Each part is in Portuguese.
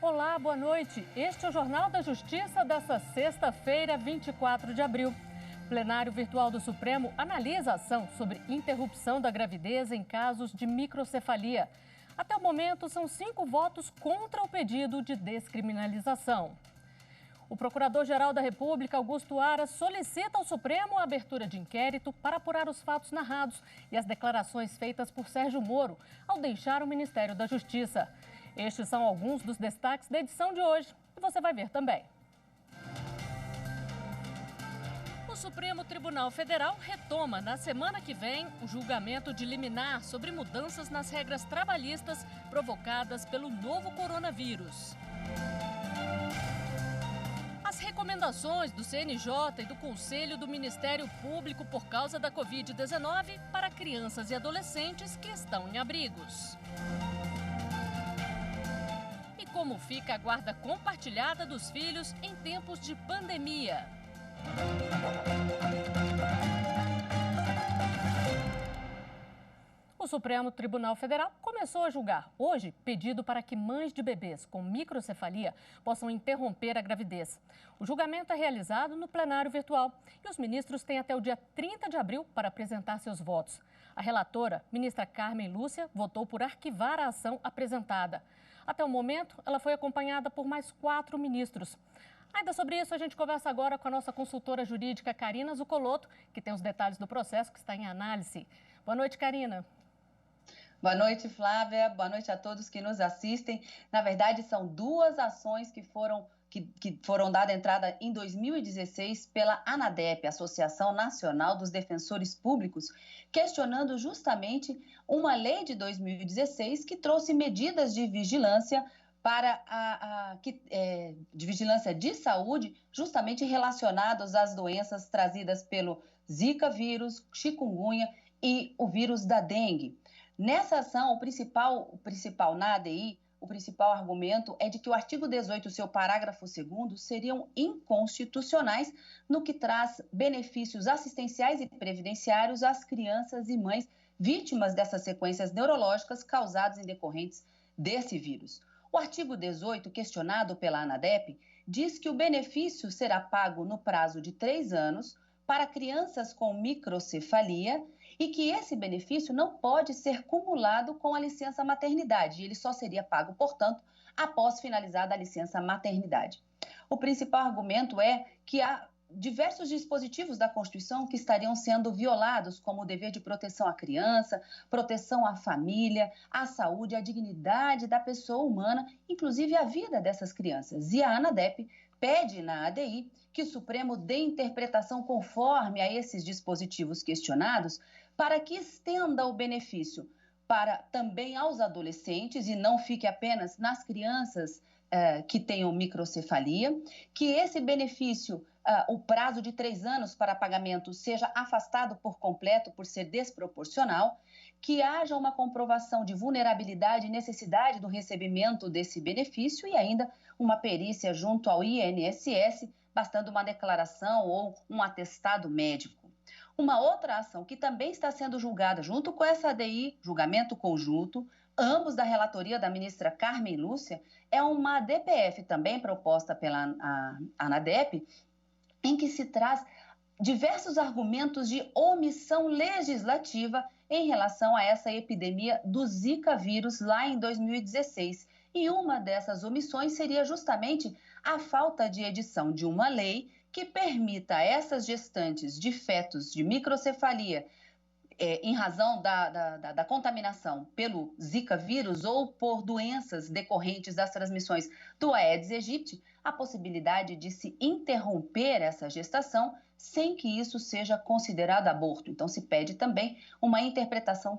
Olá, boa noite. Este é o Jornal da Justiça desta sexta-feira, 24 de abril. O plenário virtual do Supremo analisa a ação sobre interrupção da gravidez em casos de microcefalia. Até o momento, são 5 votos contra o pedido de descriminalização. O Procurador-Geral da República, Augusto Aras, solicita ao Supremo a abertura de inquérito para apurar os fatos narrados e as declarações feitas por Sérgio Moro ao deixar o Ministério da Justiça. Estes são alguns dos destaques da edição de hoje e você vai ver também. O Supremo Tribunal Federal retoma na semana que vem o julgamento de liminar sobre mudanças nas regras trabalhistas provocadas pelo novo coronavírus. As recomendações do CNJ e do Conselho do Ministério Público por causa da Covid-19 para crianças e adolescentes que estão em abrigos. E como fica a guarda compartilhada dos filhos em tempos de pandemia? O Supremo Tribunal Federal começou a julgar hoje pedido para que mães de bebês com microcefalia possam interromper a gravidez. O julgamento é realizado no plenário virtual e os ministros têm até o dia 30 de abril para apresentar seus votos. A relatora, ministra Carmen Lúcia, votou por arquivar a ação apresentada. Até o momento, ela foi acompanhada por mais 4 ministros. Ainda sobre isso, a gente conversa agora com a nossa consultora jurídica Karina Zucolotto, que tem os detalhes do processo que está em análise. Boa noite, Karina. Boa noite, Flávia. Boa noite a todos que nos assistem. Na verdade, são 2 ações que foram dadas entrada em 2016 pela ANADEP, Associação Nacional dos Defensores Públicos, questionando justamente uma lei de 2016 que trouxe medidas de vigilância de vigilância de saúde, justamente relacionados às doenças trazidas pelo Zika vírus, chikungunya e o vírus da dengue. Nessa ação, o principal na ADI, o principal argumento é de que o artigo 18, seu parágrafo 2º, seriam inconstitucionais no que traz benefícios assistenciais e previdenciários às crianças e mães vítimas dessas sequências neurológicas causadas em decorrentes desse vírus. O artigo 18, questionado pela ANADEP, diz que o benefício será pago no prazo de 3 anos para crianças com microcefalia e que esse benefício não pode ser cumulado com a licença maternidade. Ele só seria pago, portanto, após finalizada a licença maternidade. O principal argumento é que há diversos dispositivos da Constituição que estariam sendo violados, como o dever de proteção à criança, proteção à família, à saúde, à dignidade da pessoa humana, inclusive a vida dessas crianças. E a ANADEP pede na ADI que o Supremo dê interpretação conforme a esses dispositivos questionados para que estenda o benefício para também aos adolescentes e não fique apenas nas crianças que tenham microcefalia, que esse benefício, o prazo de 3 anos para pagamento seja afastado por completo por ser desproporcional, que haja uma comprovação de vulnerabilidade e necessidade do recebimento desse benefício e ainda uma perícia junto ao INSS, bastando uma declaração ou um atestado médico. Uma outra ação que também está sendo julgada junto com essa ADI, julgamento conjunto, ambos da relatoria da ministra Carmen Lúcia, é uma DPF também proposta pela ANADEP, em que se traz diversos argumentos de omissão legislativa em relação a essa epidemia do Zika vírus lá em 2016. E uma dessas omissões seria justamente a falta de edição de uma lei que permita a essas gestantes de fetos de microcefalia em razão da contaminação pelo Zika vírus ou por doenças decorrentes das transmissões do Aedes aegypti, a possibilidade de se interromper essa gestação sem que isso seja considerado aborto. Então, se pede também uma interpretação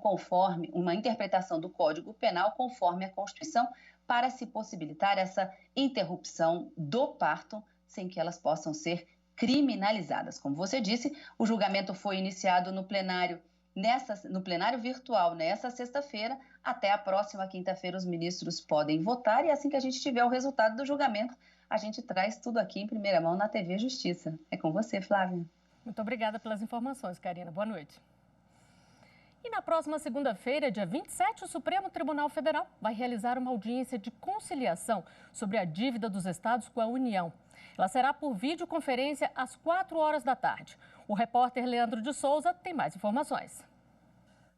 do Código Penal conforme a Constituição para se possibilitar essa interrupção do parto sem que elas possam ser criminalizadas. Como você disse, o julgamento foi iniciado no plenário virtual nessa sexta-feira. Até a próxima quinta-feira os ministros podem votar e assim que a gente tiver o resultado do julgamento, a gente traz tudo aqui em primeira mão na TV Justiça. É com você, Flávia. Muito obrigada pelas informações, Karina. Boa noite. E na próxima segunda-feira, dia 27, o Supremo Tribunal Federal vai realizar uma audiência de conciliação sobre a dívida dos estados com a União. Ela será por videoconferência às 4 da tarde. O repórter Leandro de Souza tem mais informações.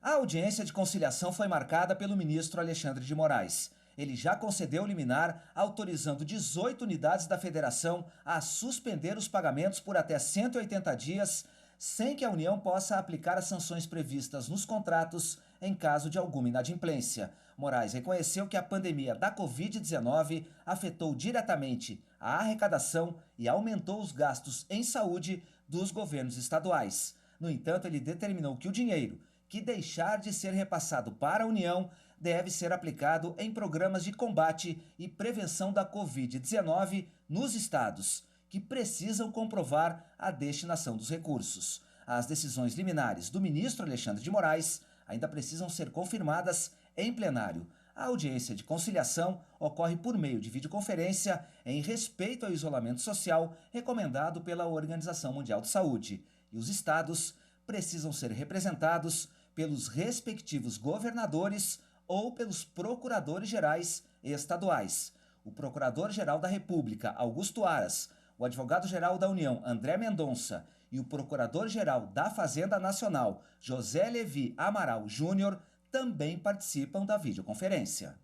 A audiência de conciliação foi marcada pelo ministro Alexandre de Moraes. Ele já concedeu liminar, autorizando 18 unidades da federação a suspender os pagamentos por até 180 dias, sem que a União possa aplicar as sanções previstas nos contratos em caso de alguma inadimplência. Moraes reconheceu que a pandemia da Covid-19 afetou diretamente a arrecadação e aumentou os gastos em saúde dos governos estaduais. No entanto, ele determinou que o dinheiro que deixar de ser repassado para a União deve ser aplicado em programas de combate e prevenção da Covid-19 nos estados, que precisam comprovar a destinação dos recursos. As decisões liminares do ministro Alexandre de Moraes ainda precisam ser confirmadas em plenário. A audiência de conciliação ocorre por meio de videoconferência em respeito ao isolamento social recomendado pela Organização Mundial de Saúde. E os estados precisam ser representados pelos respectivos governadores ou pelos procuradores-gerais estaduais. O Procurador-Geral da República, Augusto Aras, o Advogado-Geral da União, André Mendonça, e o Procurador-Geral da Fazenda Nacional, José Levi Amaral Júnior, também participam da videoconferência.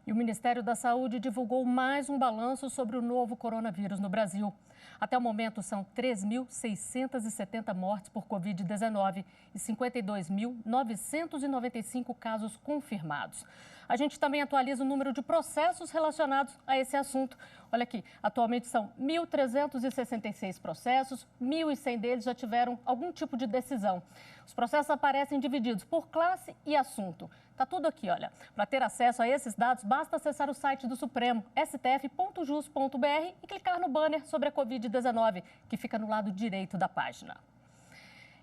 E o Ministério da Saúde divulgou mais um balanço sobre o novo coronavírus no Brasil. Até o momento, são 3.670 mortes por Covid-19 e 52.995 casos confirmados. A gente também atualiza o número de processos relacionados a esse assunto. Olha aqui, atualmente são 1.366 processos, 1.100 deles já tiveram algum tipo de decisão. Os processos aparecem divididos por classe e assunto. Está tudo aqui, olha. Para ter acesso a esses dados, basta acessar o site do Supremo, stf.jus.br, e clicar no banner sobre a Covid-19, que fica no lado direito da página.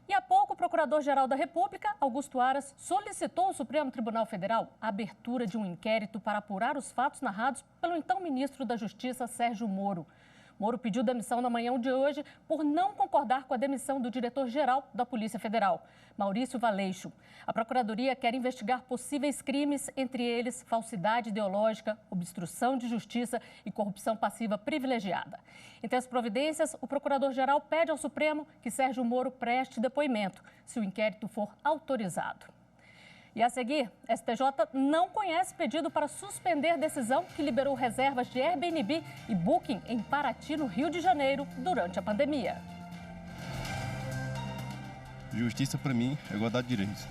E há pouco, o Procurador-Geral da República, Augusto Aras, solicitou ao Supremo Tribunal Federal a abertura de um inquérito para apurar os fatos narrados pelo então ministro da Justiça, Sérgio Moro. Moro pediu demissão na manhã de hoje por não concordar com a demissão do diretor-geral da Polícia Federal, Maurício Valeixo. A Procuradoria quer investigar possíveis crimes, entre eles falsidade ideológica, obstrução de justiça e corrupção passiva privilegiada. Entre as providências, o Procurador-Geral pede ao Supremo que Sérgio Moro preste depoimento, se o inquérito for autorizado. E a seguir, STJ não conhece pedido para suspender decisão que liberou reservas de Airbnb e Booking em Paraty, no Rio de Janeiro, durante a pandemia. Justiça, para mim, é igualdade de direitos.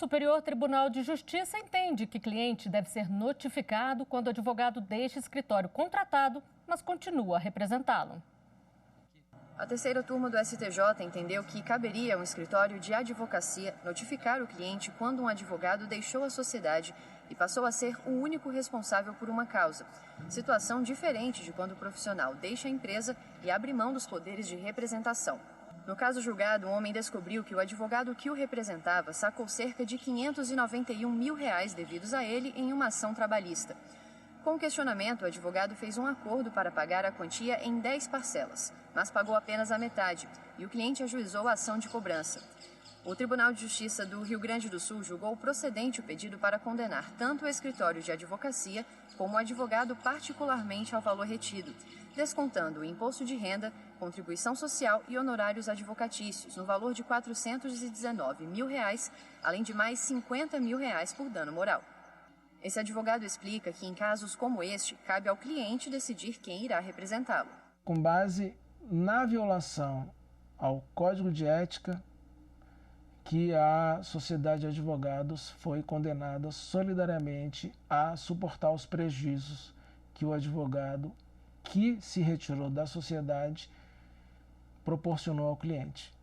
Superior Tribunal de Justiça entende que cliente deve ser notificado quando o advogado deixa escritório contratado, mas continua a representá-lo. A terceira turma do STJ entendeu que caberia a um escritório de advocacia notificar o cliente quando um advogado deixou a sociedade e passou a ser o único responsável por uma causa. Situação diferente de quando o profissional deixa a empresa e abre mão dos poderes de representação. No caso julgado, um homem descobriu que o advogado que o representava sacou cerca de R$ 591 mil devidos a ele em uma ação trabalhista. Com o questionamento, o advogado fez um acordo para pagar a quantia em 10 parcelas, mas pagou apenas a metade, e o cliente ajuizou a ação de cobrança. O Tribunal de Justiça do Rio Grande do Sul julgou procedente o pedido para condenar tanto o escritório de advocacia como o advogado particularmente ao valor retido, descontando o imposto de renda, contribuição social e honorários advocatícios no valor de R$ 419 mil, além de mais R$ 50 mil por dano moral. Esse advogado explica que, em casos como este, cabe ao cliente decidir quem irá representá-lo. Com base na violação ao Código de Ética, que a Sociedade de Advogados foi condenada solidariamente a suportar os prejuízos que o advogado que se retirou da sociedade proporcionou ao cliente.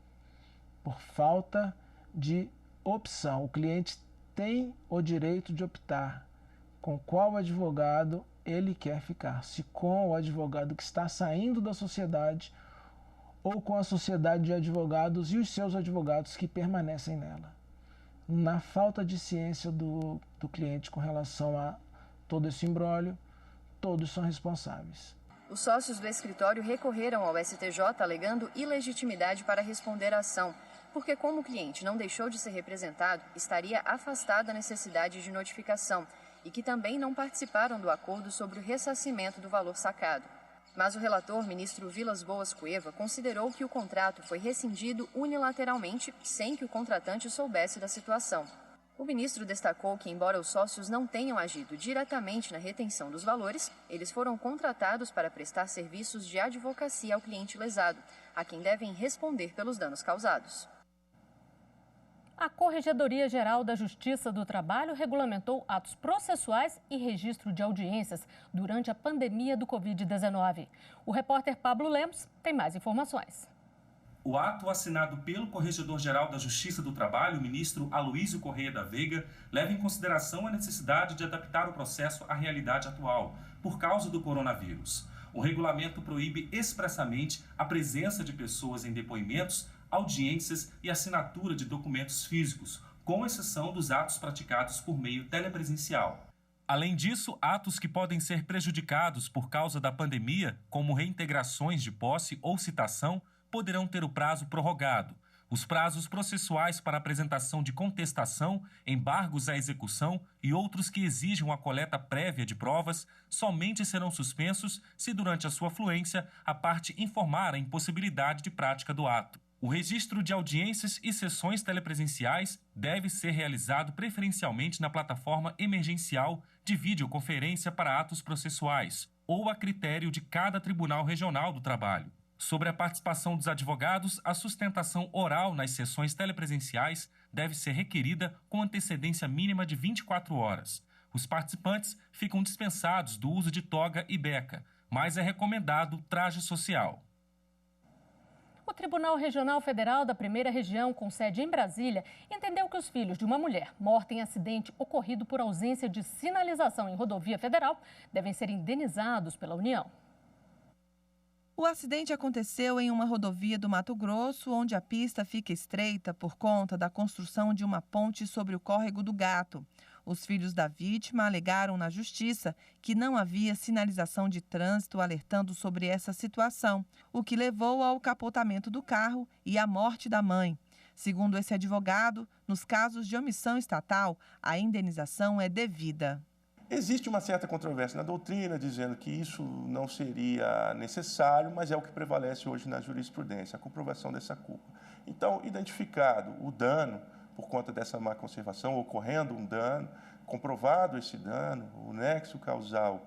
Por falta de opção, o cliente tem o direito de optar com qual advogado ele quer ficar, se com o advogado que está saindo da sociedade ou com a sociedade de advogados e os seus advogados que permanecem nela. Na falta de ciência do cliente com relação a todo esse imbróglio, todos são responsáveis. Os sócios do escritório recorreram ao STJ alegando ilegitimidade para responder à ação, porque como o cliente não deixou de ser representado, estaria afastada a necessidade de notificação e que também não participaram do acordo sobre o ressarcimento do valor sacado. Mas o relator, ministro Vilas Boas Cueva, considerou que o contrato foi rescindido unilateralmente sem que o contratante soubesse da situação. O ministro destacou que, embora os sócios não tenham agido diretamente na retenção dos valores, eles foram contratados para prestar serviços de advocacia ao cliente lesado, a quem devem responder pelos danos causados. A Corregedoria Geral da Justiça do Trabalho regulamentou atos processuais e registro de audiências durante a pandemia do Covid-19. O repórter Pablo Lemos tem mais informações. O ato assinado pelo Corregedor-Geral da Justiça do Trabalho, o ministro Aloísio Correia da Veiga, leva em consideração a necessidade de adaptar o processo à realidade atual, por causa do coronavírus. O regulamento proíbe expressamente a presença de pessoas em depoimentos, audiências e assinatura de documentos físicos, com exceção dos atos praticados por meio telepresencial. Além disso, atos que podem ser prejudicados por causa da pandemia, como reintegrações de posse ou citação, poderão ter o prazo prorrogado. Os prazos processuais para apresentação de contestação, embargos à execução e outros que exijam a coleta prévia de provas somente serão suspensos se, durante a sua fluência, a parte informar a impossibilidade de prática do ato. O registro de audiências e sessões telepresenciais deve ser realizado preferencialmente na plataforma emergencial de videoconferência para atos processuais ou a critério de cada Tribunal Regional do Trabalho. Sobre a participação dos advogados, a sustentação oral nas sessões telepresenciais deve ser requerida com antecedência mínima de 24 horas. Os participantes ficam dispensados do uso de toga e beca, mas é recomendado traje social. O Tribunal Regional Federal da Primeira Região, com sede em Brasília, entendeu que os filhos de uma mulher morta em acidente ocorrido por ausência de sinalização em rodovia federal devem ser indenizados pela União. O acidente aconteceu em uma rodovia do Mato Grosso, onde a pista fica estreita por conta da construção de uma ponte sobre o Córrego do Gato. Os filhos da vítima alegaram na justiça que não havia sinalização de trânsito alertando sobre essa situação, o que levou ao capotamento do carro e à morte da mãe. Segundo esse advogado, nos casos de omissão estatal, a indenização é devida. Existe uma certa controvérsia na doutrina, dizendo que isso não seria necessário, mas é o que prevalece hoje na jurisprudência, a comprovação dessa culpa. Então, identificado o dano por conta dessa má conservação, ocorrendo um dano, comprovado esse dano, o nexo causal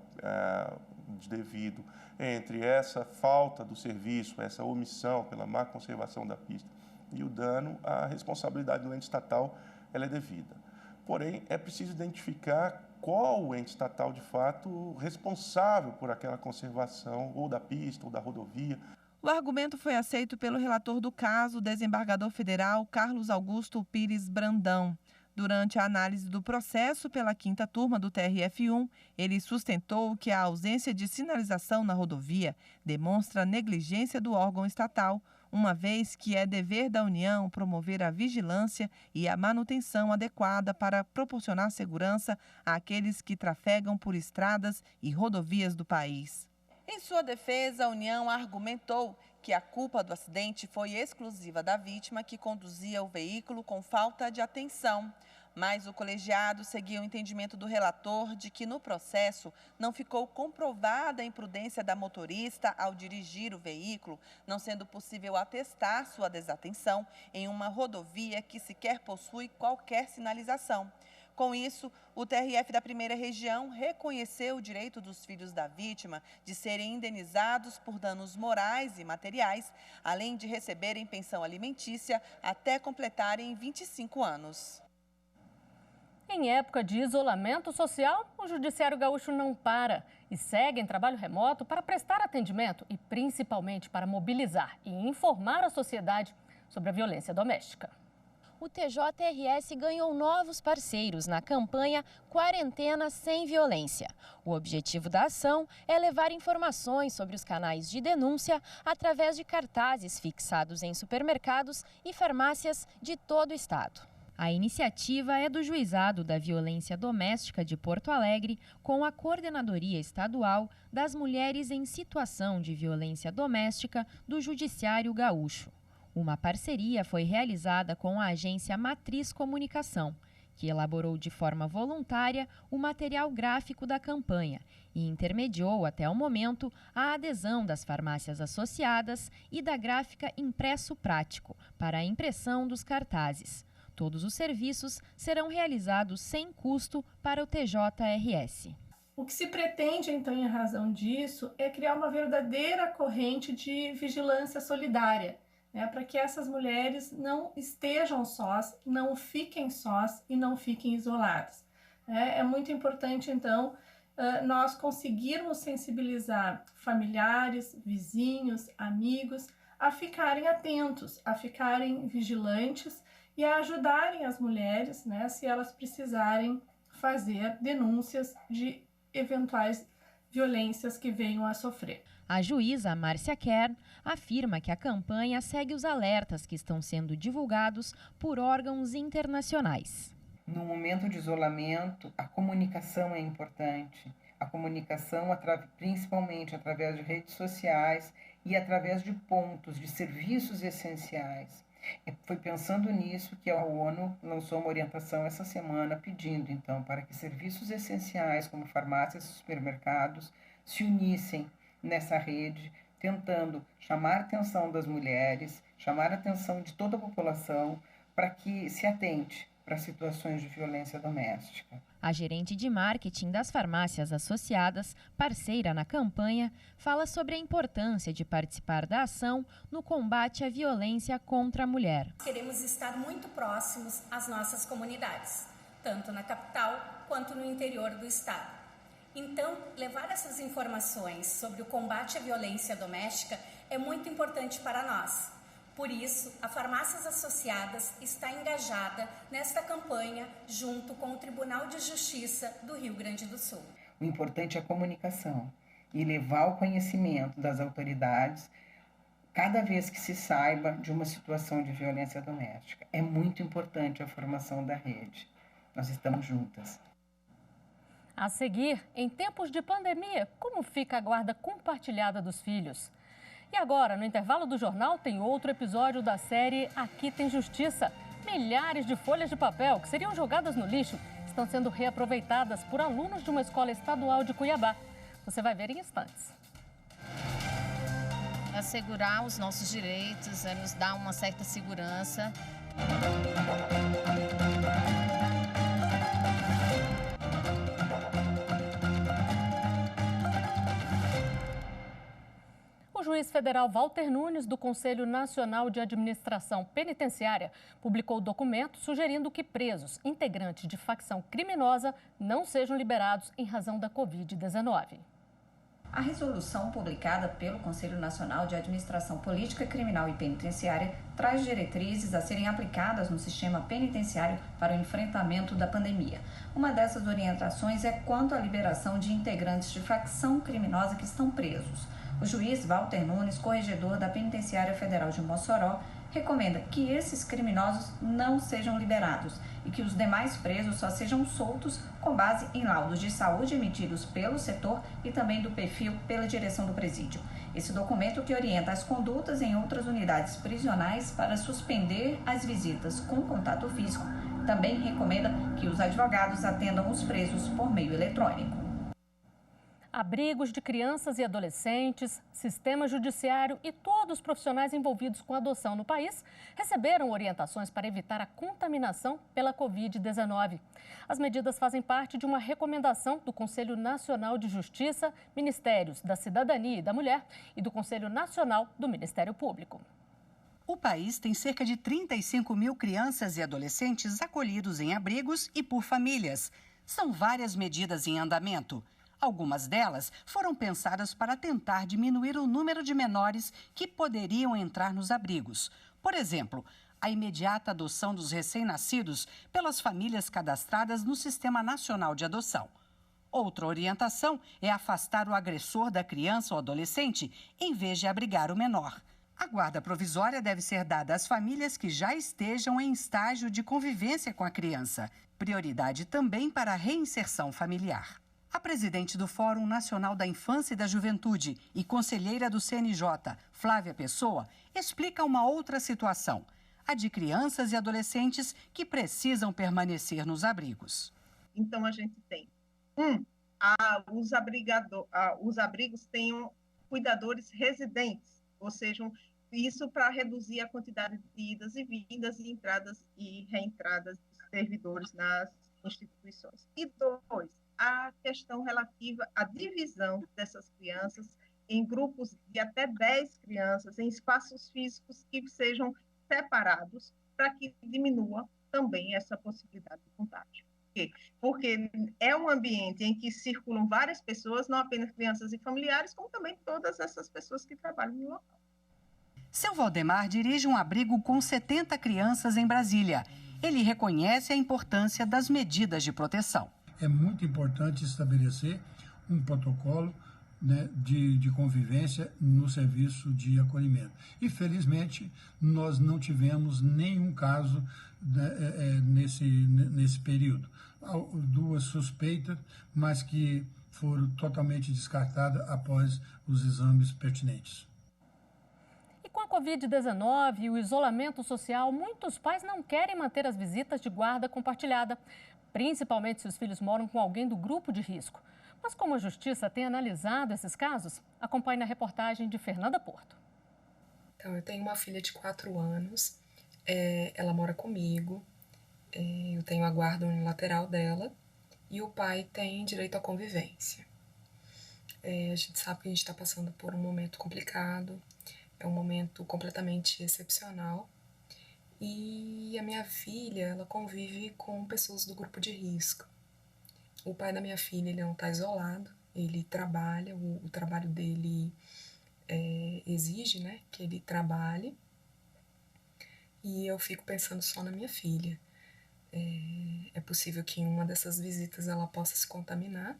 devido entre essa falta do serviço, essa omissão pela má conservação da pista e o dano, a responsabilidade do ente estatal ela é devida. Porém, é preciso identificar qual o ente estatal, de fato, responsável por aquela conservação ou da pista ou da rodovia. O argumento foi aceito pelo relator do caso, o desembargador federal Carlos Augusto Pires Brandão. Durante a análise do processo pela 5ª turma do TRF1, ele sustentou que a ausência de sinalização na rodovia demonstra negligência do órgão estatal, uma vez que é dever da União promover a vigilância e a manutenção adequada para proporcionar segurança àqueles que trafegam por estradas e rodovias do país. Em sua defesa, a União argumentou que a culpa do acidente foi exclusiva da vítima que conduzia o veículo com falta de atenção. Mas o colegiado seguiu o entendimento do relator de que no processo não ficou comprovada a imprudência da motorista ao dirigir o veículo, não sendo possível atestar sua desatenção em uma rodovia que sequer possui qualquer sinalização. Com isso, o TRF da Primeira Região reconheceu o direito dos filhos da vítima de serem indenizados por danos morais e materiais, além de receberem pensão alimentícia até completarem 25 anos. Em época de isolamento social, o Judiciário Gaúcho não para e segue em trabalho remoto para prestar atendimento e principalmente para mobilizar e informar a sociedade sobre a violência doméstica. O TJRS ganhou novos parceiros na campanha Quarentena Sem Violência. O objetivo da ação é levar informações sobre os canais de denúncia através de cartazes fixados em supermercados e farmácias de todo o estado. A iniciativa é do Juizado da Violência Doméstica de Porto Alegre, com a Coordenadoria Estadual das Mulheres em Situação de Violência Doméstica do Judiciário Gaúcho. Uma parceria foi realizada com a agência Matriz Comunicação, que elaborou de forma voluntária o material gráfico da campanha e intermediou até o momento a adesão das farmácias associadas e da gráfica Impresso Prático para a impressão dos cartazes. Todos os serviços serão realizados sem custo para o TJRS. O que se pretende, então, em razão disso, é criar uma verdadeira corrente de vigilância solidária, né, para que essas mulheres não estejam sós, não fiquem sós e não fiquem isoladas. É muito importante, então, nós conseguirmos sensibilizar familiares, vizinhos, amigos, a ficarem atentos, a ficarem vigilantes e a ajudarem as mulheres, né, se elas precisarem fazer denúncias de eventuais violências que venham a sofrer. A juíza Márcia Kern afirma que a campanha segue os alertas que estão sendo divulgados por órgãos internacionais. No momento de isolamento, a comunicação é importante. A comunicação, principalmente através de redes sociais e através de pontos, de serviços essenciais. Foi pensando nisso que a ONU lançou uma orientação essa semana pedindo, então, para que serviços essenciais como farmácias e supermercados se unissem nessa rede, tentando chamar a atenção das mulheres, chamar a atenção de toda a população para que se atente para situações de violência doméstica. A gerente de marketing das farmácias associadas, parceira na campanha, fala sobre a importância de participar da ação no combate à violência contra a mulher. Queremos estar muito próximos às nossas comunidades, tanto na capital quanto no interior do estado. Então, levar essas informações sobre o combate à violência doméstica é muito importante para nós. Por isso, a Farmácias Associadas está engajada nesta campanha junto com o Tribunal de Justiça do Rio Grande do Sul. O importante é a comunicação e levar o conhecimento das autoridades cada vez que se saiba de uma situação de violência doméstica. É muito importante a formação da rede. Nós estamos juntas. A seguir, em tempos de pandemia, como fica a guarda compartilhada dos filhos? E agora, no intervalo do jornal, tem outro episódio da série Aqui Tem Justiça. Milhares de folhas de papel que seriam jogadas no lixo estão sendo reaproveitadas por alunos de uma escola estadual de Cuiabá. Você vai ver em instantes. Assegurar os nossos direitos, nos dar uma certa segurança. O juiz federal Walter Nunes, do Conselho Nacional de Administração Penitenciária, publicou documento sugerindo que presos integrantes de facção criminosa não sejam liberados em razão da Covid-19. A resolução publicada pelo Conselho Nacional de Administração Política, Criminal e Penitenciária traz diretrizes a serem aplicadas no sistema penitenciário para o enfrentamento da pandemia. Uma dessas orientações é quanto à liberação de integrantes de facção criminosa que estão presos. O juiz Walter Nunes, corregedor da Penitenciária Federal de Mossoró, recomenda que esses criminosos não sejam liberados e que os demais presos só sejam soltos com base em laudos de saúde emitidos pelo setor e também do perfil pela direção do presídio. Esse documento que orienta as condutas em outras unidades prisionais para suspender as visitas com contato físico também recomenda que os advogados atendam os presos por meio eletrônico. Abrigos de crianças e adolescentes, sistema judiciário e todos os profissionais envolvidos com adoção no país receberam orientações para evitar a contaminação pela Covid-19. As medidas fazem parte de uma recomendação do Conselho Nacional de Justiça, Ministérios da Cidadania e da Mulher e do Conselho Nacional do Ministério Público. O país tem cerca de 35 mil crianças e adolescentes acolhidos em abrigos e por famílias. São várias medidas em andamento. Algumas delas foram pensadas para tentar diminuir o número de menores que poderiam entrar nos abrigos. Por exemplo, a imediata adoção dos recém-nascidos pelas famílias cadastradas no Sistema Nacional de Adoção. Outra orientação é afastar o agressor da criança ou adolescente em vez de abrigar o menor. A guarda provisória deve ser dada às famílias que já estejam em estágio de convivência com a criança. Prioridade também para a reinserção familiar. A presidente do Fórum Nacional da Infância e da Juventude e conselheira do CNJ, Flávia Pessoa, explica uma outra situação, a de crianças e adolescentes que precisam permanecer nos abrigos. Então, a gente tem, os abrigos tenham cuidadores residentes, ou seja, isso para reduzir a quantidade de idas e vindas e entradas e reentradas de servidores nas instituições. E 2, a questão relativa à divisão dessas crianças em grupos de até 10 crianças, em espaços físicos que sejam separados, para que diminua também essa possibilidade de contágio. Porque é um ambiente em que circulam várias pessoas, não apenas crianças e familiares, como também todas essas pessoas que trabalham no local. Seu Valdemar dirige um abrigo com 70 crianças em Brasília. Ele reconhece a importância das medidas de proteção. É muito importante estabelecer um protocolo, né, de convivência no serviço de acolhimento. E, felizmente, nós não tivemos nenhum caso, né, nesse período. 2 suspeitas, mas que foram totalmente descartadas após os exames pertinentes. E com a Covid-19 e o isolamento social, muitos pais não querem manter as visitas de guarda compartilhada, principalmente se os filhos moram com alguém do grupo de risco. Mas como a Justiça tem analisado esses casos, acompanhe na reportagem de Fernanda Porto. Então, eu tenho uma filha de 4 anos, ela mora comigo, eu tenho a guarda unilateral dela e o pai tem direito à convivência. A gente sabe que a gente está passando por um momento complicado, é um momento completamente excepcional e a minha filha, ela convive com pessoas do grupo de risco. O pai da minha filha, ele não está isolado, ele trabalha, o trabalho dele exige, né, que ele trabalhe e eu fico pensando só na minha filha. É possível que em uma dessas visitas ela possa se contaminar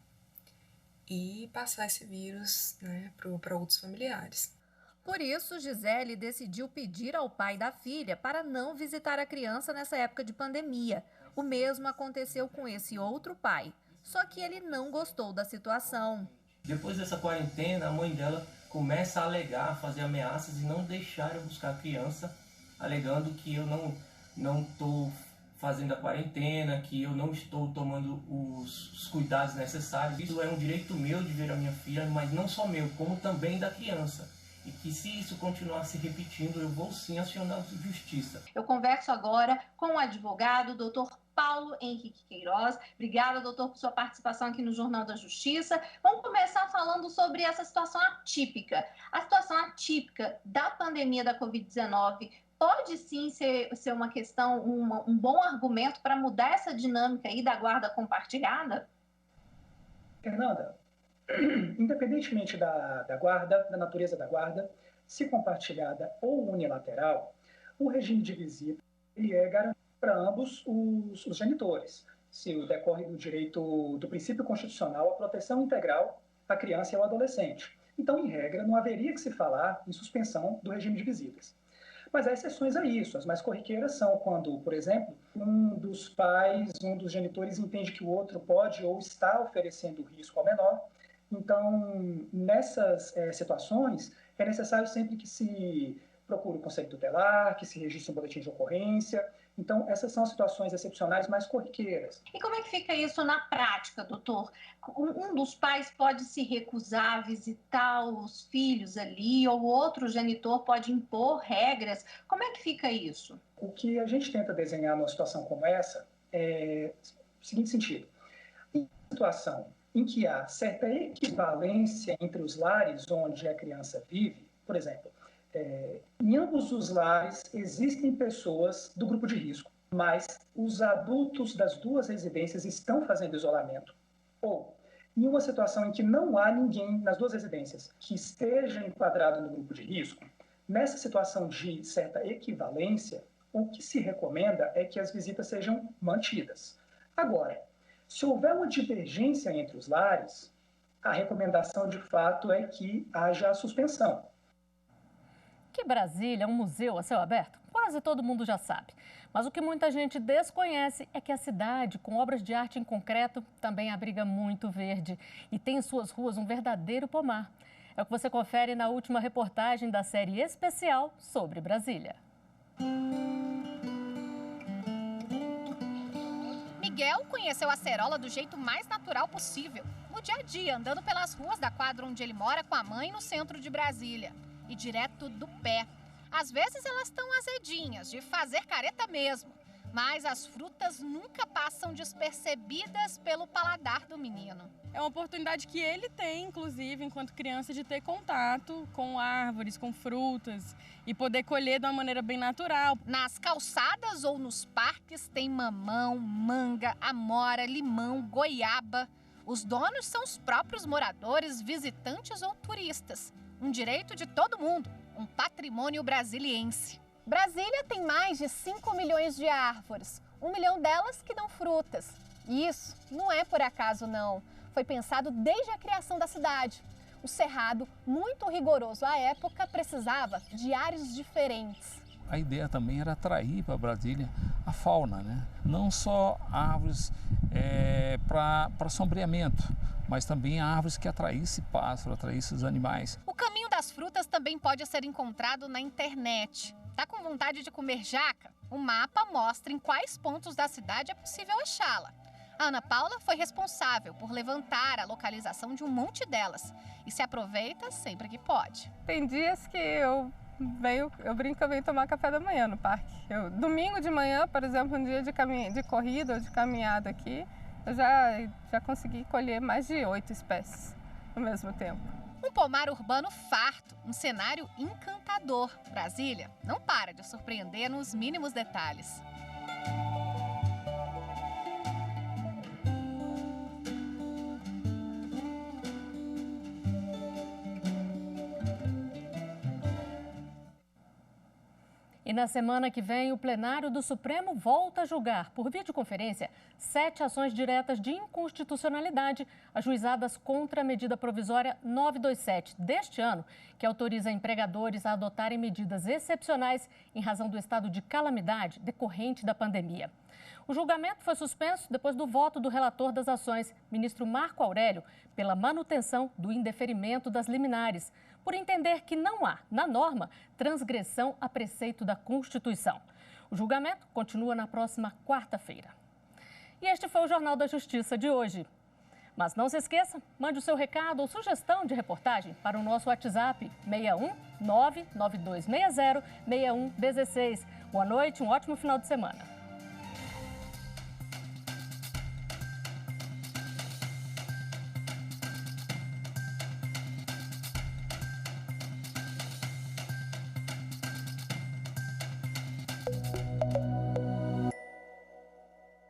e passar esse vírus, né, para outros familiares. Por isso, Gisele decidiu pedir ao pai da filha para não visitar a criança nessa época de pandemia. O mesmo aconteceu com esse outro pai, só que ele não gostou da situação. Depois dessa quarentena, a mãe dela começa a alegar, fazer ameaças e não deixar eu buscar a criança, alegando que eu não estou fazendo a quarentena, que eu não estou tomando os cuidados necessários. Isso é um direito meu de ver a minha filha, mas não só meu, como também da criança. E que se isso continuar se repetindo, eu vou sim acionar a justiça. Eu converso agora com o advogado, Dr. Paulo Henrique Queiroz. Obrigada, doutor, por sua participação aqui no Jornal da Justiça. Vamos começar falando sobre essa situação atípica. A situação atípica da pandemia da Covid-19 pode sim ser uma questão, um bom argumento para mudar essa dinâmica aí da guarda compartilhada? Fernanda, independentemente da guarda, da natureza da guarda, se compartilhada ou unilateral, o regime de visita ele é garantido para ambos os genitores, se decorre do direito do princípio constitucional à proteção integral à criança e ao adolescente. Então, em regra, não haveria que se falar em suspensão do regime de visitas. Mas há exceções a isso. As mais corriqueiras são quando, por exemplo, um dos pais, um dos genitores entende que o outro pode ou está oferecendo risco ao menor. Então, nessas situações, é necessário sempre que se procure o conselho tutelar, que se registre um boletim de ocorrência. Então, essas são as situações excepcionais mais corriqueiras. E como é que fica isso na prática, doutor? Um dos pais pode se recusar a visitar os filhos ali, ou outro genitor pode impor regras. Como é que fica isso? O que a gente tenta desenhar numa situação como essa é o seguinte sentido. Em uma situação em que há certa equivalência entre os lares onde a criança vive, por exemplo, em ambos os lares existem pessoas do grupo de risco, mas os adultos das duas residências estão fazendo isolamento. Ou, em uma situação em que não há ninguém nas duas residências que esteja enquadrado no grupo de risco, nessa situação de certa equivalência, o que se recomenda é que as visitas sejam mantidas. Agora, se houver uma divergência entre os lares, a recomendação de fato é que haja a suspensão. Que Brasília é um museu a céu aberto, quase todo mundo já sabe. Mas o que muita gente desconhece é que a cidade, com obras de arte em concreto, também abriga muito verde e tem em suas ruas um verdadeiro pomar. É o que você confere na última reportagem da série especial sobre Brasília. Miguel conheceu a acerola do jeito mais natural possível, no dia a dia, andando pelas ruas da quadra onde ele mora com a mãe no centro de Brasília. E direto do pé. Às vezes elas estão azedinhas, de fazer careta mesmo. Mas as frutas nunca passam despercebidas pelo paladar do menino. É uma oportunidade que ele tem, inclusive, enquanto criança, de ter contato com árvores, com frutas e poder colher de uma maneira bem natural. Nas calçadas ou nos parques tem mamão, manga, amora, limão, goiaba. Os donos são os próprios moradores, visitantes ou turistas. Um direito de todo mundo, um patrimônio brasiliense. Brasília tem mais de 5 milhões de árvores, 1 milhão delas que dão frutas. E isso não é por acaso, não. Foi pensado desde a criação da cidade. O cerrado, muito rigoroso à época, precisava de áreas diferentes. A ideia também era atrair para Brasília a fauna, né? Não só árvores para sombreamento, mas também árvores que atraíssem pássaros, atraíssem os animais. O caminho das frutas também pode ser encontrado na internet. Tá com vontade de comer jaca? O mapa mostra em quais pontos da cidade é possível achá-la. A Ana Paula foi responsável por levantar a localização de um monte delas e se aproveita sempre que pode. Tem dias que eu brinco que eu venho tomar café da manhã no parque. Domingo de manhã, por exemplo, um dia de corrida ou de caminhada aqui, eu já consegui colher mais de 8 espécies ao mesmo tempo. Um pomar urbano farto, um cenário encantador. Brasília não para de surpreender nos mínimos detalhes. E na semana que vem, o plenário do Supremo volta a julgar, por videoconferência, 7 ações diretas de inconstitucionalidade ajuizadas contra a medida provisória 927 deste ano, que autoriza empregadores a adotarem medidas excepcionais em razão do estado de calamidade decorrente da pandemia. O julgamento foi suspenso depois do voto do relator das ações, ministro Marco Aurélio, pela manutenção do indeferimento das liminares, por entender que não há, na norma, transgressão a preceito da Constituição. O julgamento continua na próxima quarta-feira. E este foi o Jornal da Justiça de hoje. Mas não se esqueça, mande o seu recado ou sugestão de reportagem para o nosso WhatsApp 61 99260 6116. Boa noite, um ótimo final de semana.